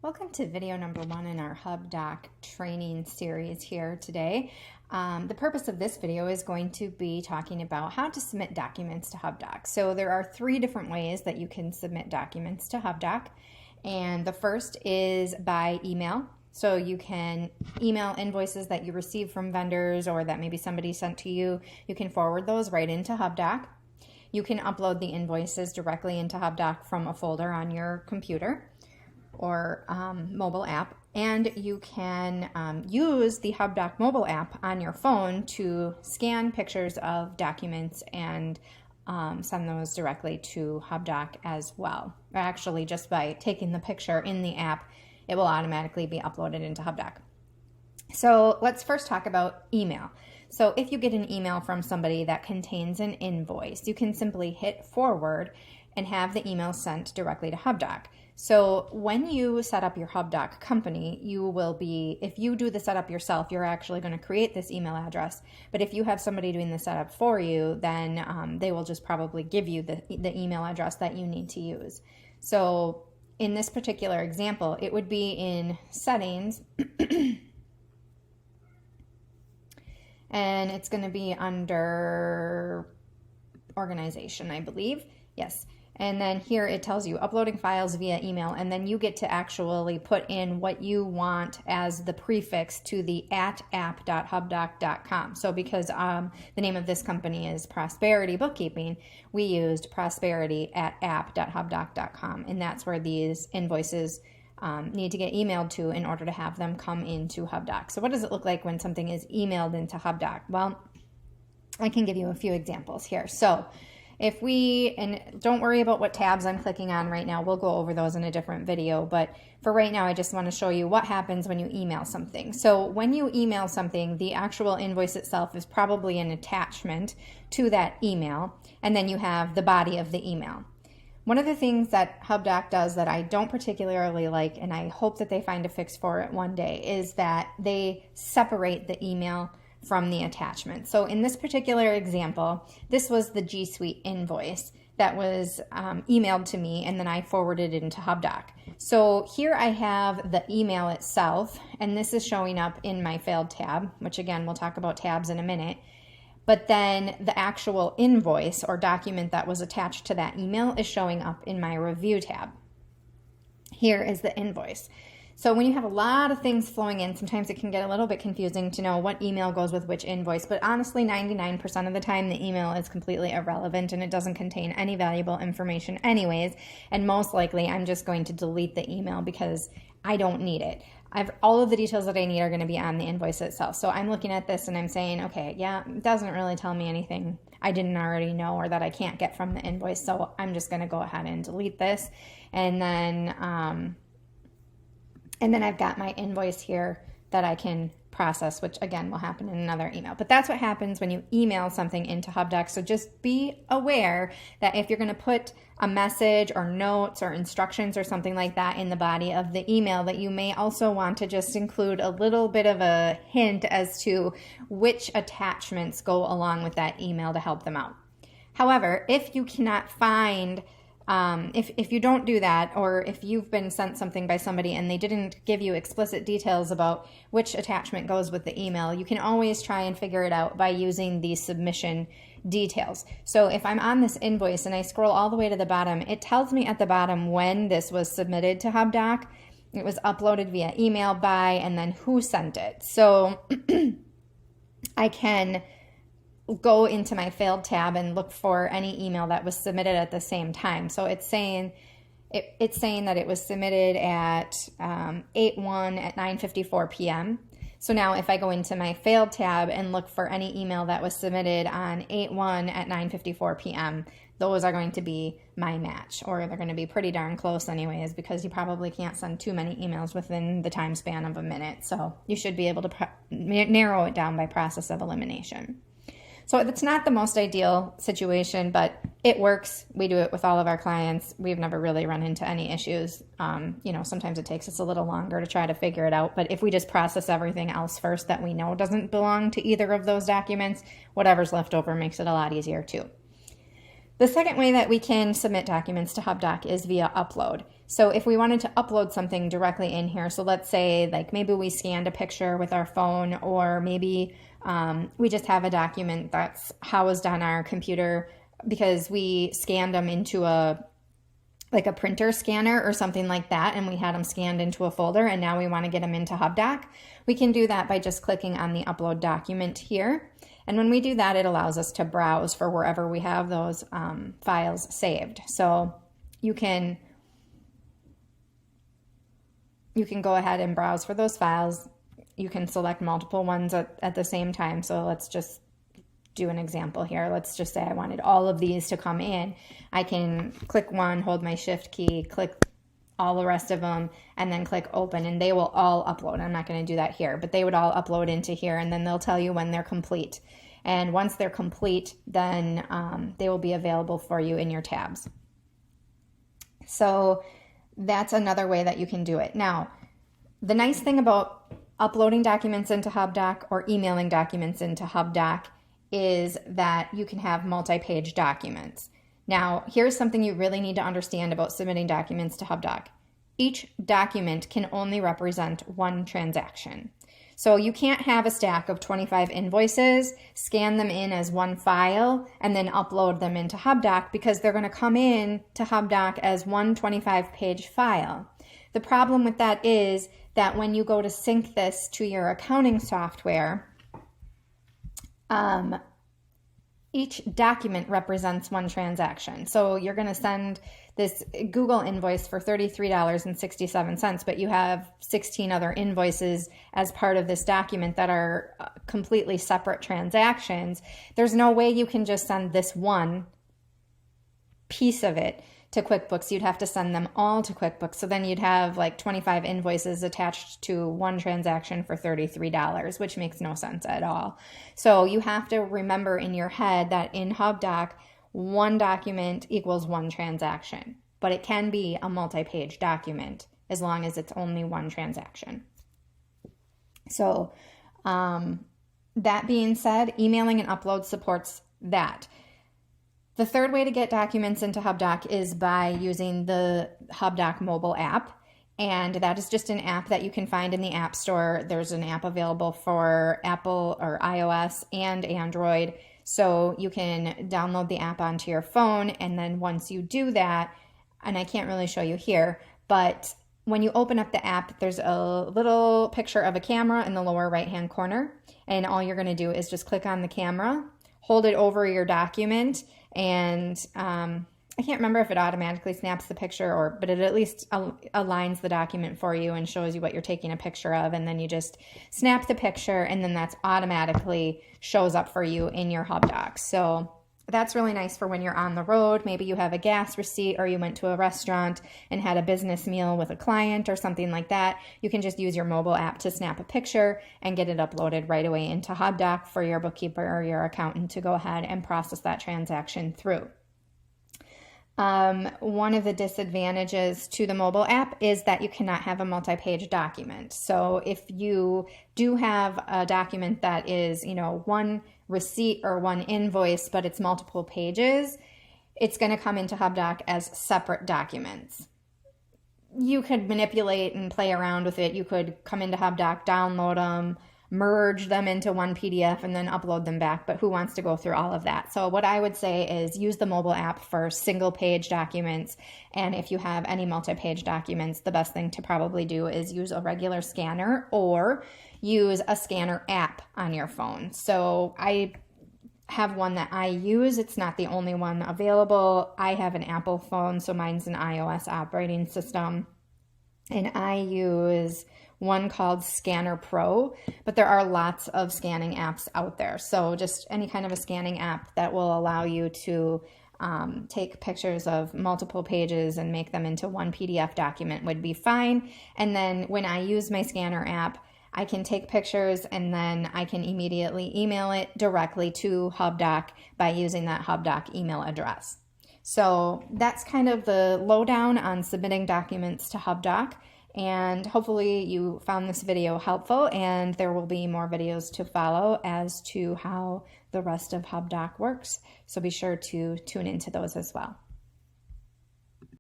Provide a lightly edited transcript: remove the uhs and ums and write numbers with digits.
Welcome to video number 1 in our HubDoc training series here today. The purpose of this video is going to be talking about how to submit documents to HubDoc. So there are 3 different ways that you can submit documents to HubDoc. And the first is by email. So you can email invoices that you receive from vendors or that maybe somebody sent to you. You can forward those right into HubDoc. You can upload the invoices directly into HubDoc from a folder on your computer or mobile app, and you can use the HubDoc mobile app on your phone to scan pictures of documents and send those directly to HubDoc as well. Or actually, just by taking the picture in the app, it will automatically be uploaded into HubDoc. So let's first talk about email. So if you get an email from somebody that contains an invoice, you can simply hit forward and have the email sent directly to HubDoc. So when you set up your HubDoc company, you will be, if you do the setup yourself, you're actually going to create this email address. But if you have somebody doing the setup for you, then they will just probably give you the email address that you need to use. So in this particular example, it would be in settings, and it's going to be under organization, I believe. Yes. And then here it tells you uploading files via email, and then you get to actually put in what you want as the prefix to the app.hubdoc.com. So because the name of this company is Prosperity Bookkeeping, we used prosperity at app.hubdoc.com, and that's where these invoices need to get emailed to in order to have them come into HubDoc. So what does it look like when something is emailed into HubDoc? Well, I can give you a few examples here. So if and don't worry about what tabs I'm clicking on right now, we'll go over those in a different video, but for right now I just want to show you what happens when you email something. So when you email something, the actual invoice itself is probably an attachment to that email, and then you have the body of the email. One of the things that HubDoc does that I don't particularly like, and I hope that they find a fix for it one day, is that they separate the email from the attachment. So in this particular example, this was the G Suite invoice that was emailed to me, and then I forwarded it into HubDoc. So here I have the email itself, and this is showing up in my failed tab, which again, we'll talk about tabs in a minute. But then the actual invoice or document that was attached to that email is showing up in my review tab. Here is the invoice. So when you have a lot of things flowing in, sometimes it can get a little bit confusing to know what email goes with which invoice, but honestly 99% of the time the email is completely irrelevant and it doesn't contain any valuable information anyways, and most likely I'm just going to delete the email because I don't need it. All of the details that I need are going to be on the invoice itself. So I'm looking at this and I'm saying, okay, yeah, it doesn't really tell me anything I didn't already know or that I can't get from the invoice, so I'm just going to go ahead and delete this. And then I've got my invoice here that I can process, which again will happen in another email. But that's what happens when you email something into HubDoc. So just be aware that if you're going to put a message or notes or instructions or something like that in the body of the email, that you may also want to just include a little bit of a hint as to which attachments go along with that email to help them out. However, if you cannot find if you don't do that, or if you've been sent something by somebody and they didn't give you explicit details about which attachment goes with the email, you can always try and figure it out by using the submission details. So if I'm on this invoice and I scroll all the way to the bottom, it tells me at the bottom when this was submitted to HubDoc. It was uploaded via email by, and then who sent it. So I can go into my failed tab and look for any email that was submitted at the same time. So it's saying that it was submitted at 8/1 at 9:54 p.m. So now if I go into my failed tab and look for any email that was submitted on 8/1 at 9:54 p.m., those are going to be my match, or they're going to be pretty darn close anyways, because you probably can't send too many emails within the time span of a minute. So you should be able to narrow it down by process of elimination. So it's not the most ideal situation, but it works. We do it with all of our clients. We've never really run into any issues. Sometimes it takes us a little longer to try to figure it out, but if we just process everything else first that we know doesn't belong to either of those documents, whatever's left over makes it a lot easier too. The second way that we can submit documents to HubDoc is via Upload. So if we wanted to upload something directly in here, so let's say like maybe we scanned a picture with our phone, or maybe we just have a document that's housed on our computer because we scanned them into like a printer scanner or something like that, and we had them scanned into a folder, and now we want to get them into HubDoc. We can do that by just clicking on the upload document here. And when we do that, it allows us to browse for wherever we have those files saved. So you can go ahead and browse for those files. You can select multiple ones at the same time. So let's just do an example here. Let's just say I wanted all of these to come in. I can click one, hold my shift key, click all the rest of them, and then click open, and they will all upload. I'm not going to do that here, but they would all upload into here, and then they'll tell you when they're complete. And once they're complete, then they will be available for you in your tabs. So that's another way that you can do it. Now, the nice thing about uploading documents into HubDoc or emailing documents into HubDoc is that you can have multi-page documents. Now, here's something you really need to understand about submitting documents to HubDoc. Each document can only represent one transaction. So you can't have a stack of 25 invoices, scan them in as one file, and then upload them into HubDoc, because they're going to come in to HubDoc as one 25-page file. The problem with that is that when you go to sync this to your accounting software, each document represents one transaction. So you're going to send this Google invoice for $33.67, but you have 16 other invoices as part of this document that are completely separate transactions. There's no way you can just send this one piece of it to QuickBooks. You'd have to send them all to QuickBooks. So then you'd have like 25 invoices attached to one transaction for $33, which makes no sense at all. So you have to remember in your head that in HubDoc, one document equals one transaction, but it can be a multi-page document as long as it's only one transaction. So that being said, emailing and upload supports that. The third way to get documents into HubDoc is by using the HubDoc mobile app. And that is just an app that you can find in the App Store. There's an app available for Apple or iOS and Android. So you can download the app onto your phone. And then once you do that, and I can't really show you here, but when you open up the app, there's a little picture of a camera in the lower right-hand corner. And all you're going to do is just click on the camera, hold it over your document, and I can't remember if it automatically snaps the picture, but it at least aligns the document for you and shows you what you're taking a picture of, and then you just snap the picture, and then that's automatically shows up for you in your HubDoc. So that's really nice for when you're on the road. Maybe you have a gas receipt, or you went to a restaurant and had a business meal with a client or something like that. You can just use your mobile app to snap a picture and get it uploaded right away into HubDoc for your bookkeeper or your accountant to go ahead and process that transaction through. One of the disadvantages to the mobile app is that you cannot have a multi-page document. So if you do have a document that is, one receipt or one invoice, but it's multiple pages, it's going to come into HubDoc as separate documents. You could manipulate and play around with it. You could come into HubDoc, download them, merge them into one PDF, and then upload them back. But who wants to go through all of that? So what I would say is use the mobile app for single page documents. And if you have any multi-page documents, the best thing to probably do is use a regular scanner or use a scanner app on your phone. So I have one that I use. It's not the only one available. I have an Apple phone, so mine's an iOS operating system. And I use one called Scanner Pro, but there are lots of scanning apps out there. So just any kind of a scanning app that will allow you to take pictures of multiple pages and make them into one PDF document would be fine. And then when I use my scanner app, I can take pictures and then I can immediately email it directly to HubDoc by using that HubDoc email address. So that's kind of the lowdown on submitting documents to HubDoc. And hopefully you found this video helpful, and there will be more videos to follow as to how the rest of HubDoc works. So be sure to tune into those as well.